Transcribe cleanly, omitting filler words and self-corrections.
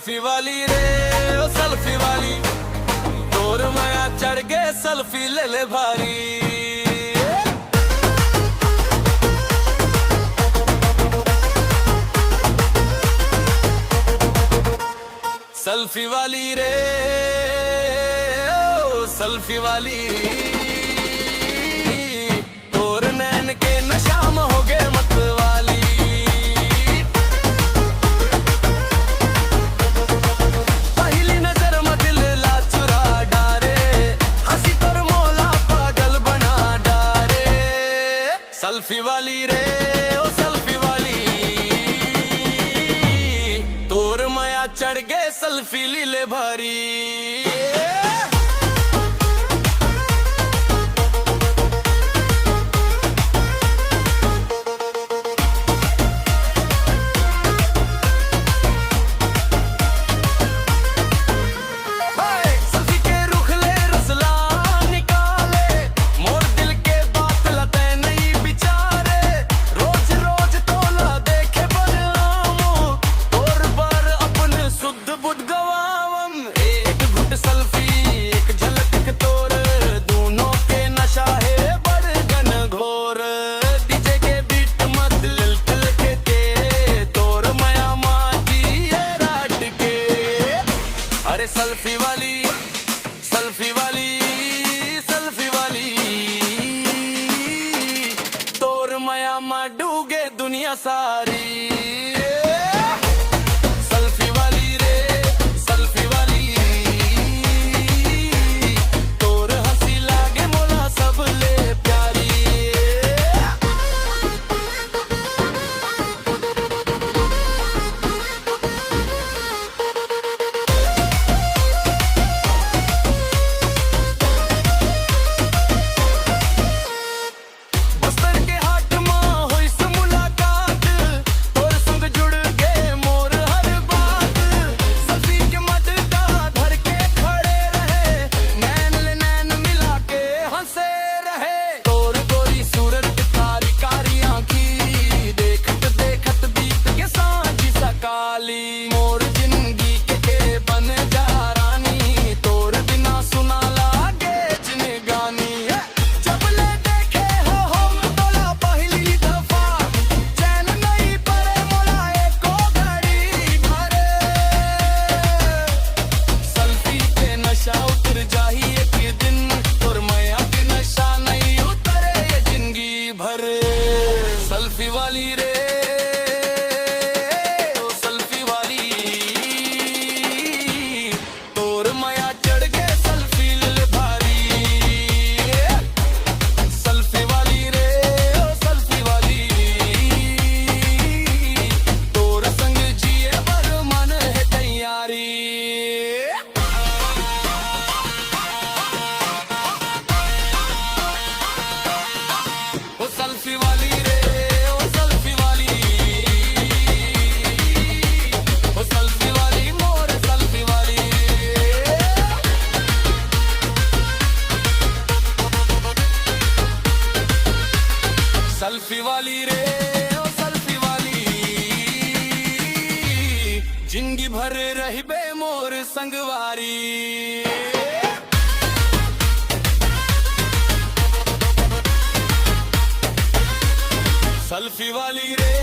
Selfie वाली रे ओ selfie वाली, तोर माया चढ़ गए सेल्फी ले ले भारी। सेल्फी वाली रे ओ सेल्फी वाली, तोर नैन के नशा में हो गए मत वाली। पहली नजर में दिल ला चुरा डारे, हंसी तोर मोला पागल बना डारे। सेल्फी वाली रे ओ सेल्फी वाली, तोर माया चढ़ गए सेल्फी लीले भारी। अरे सेल्फी वाली सेल्फी वाली सेल्फी वाली, तोर माया मा डूगे दुनिया सारी। सेल्फी वाली रे सेल्फी वाली, तोर हंसी लागे मोला सब ले प्यारी। मोर जिंदगी के बन जा रानी, तोर बिना सुना लागे जिंदगानी। जब ले देखे हो हम तोला पहली दफा, चैन नहीं पड़े मोला एको घड़ी भरे। सेल्फी के नशा उतर जाही एक दिन, तोर माया के नशा नहीं उतरे ये जिंदगी भर। सेल्फी वाली रे सेल्फी वाली रे ओ सेल्फी वाली, ओ सेल्फी वाली मोर सेल्फी वाली। सेल्फी वाली रे ओ सेल्फी वाली, जिंदगी भर रहिबे मोर संगवारी। सेल्फी वाली रे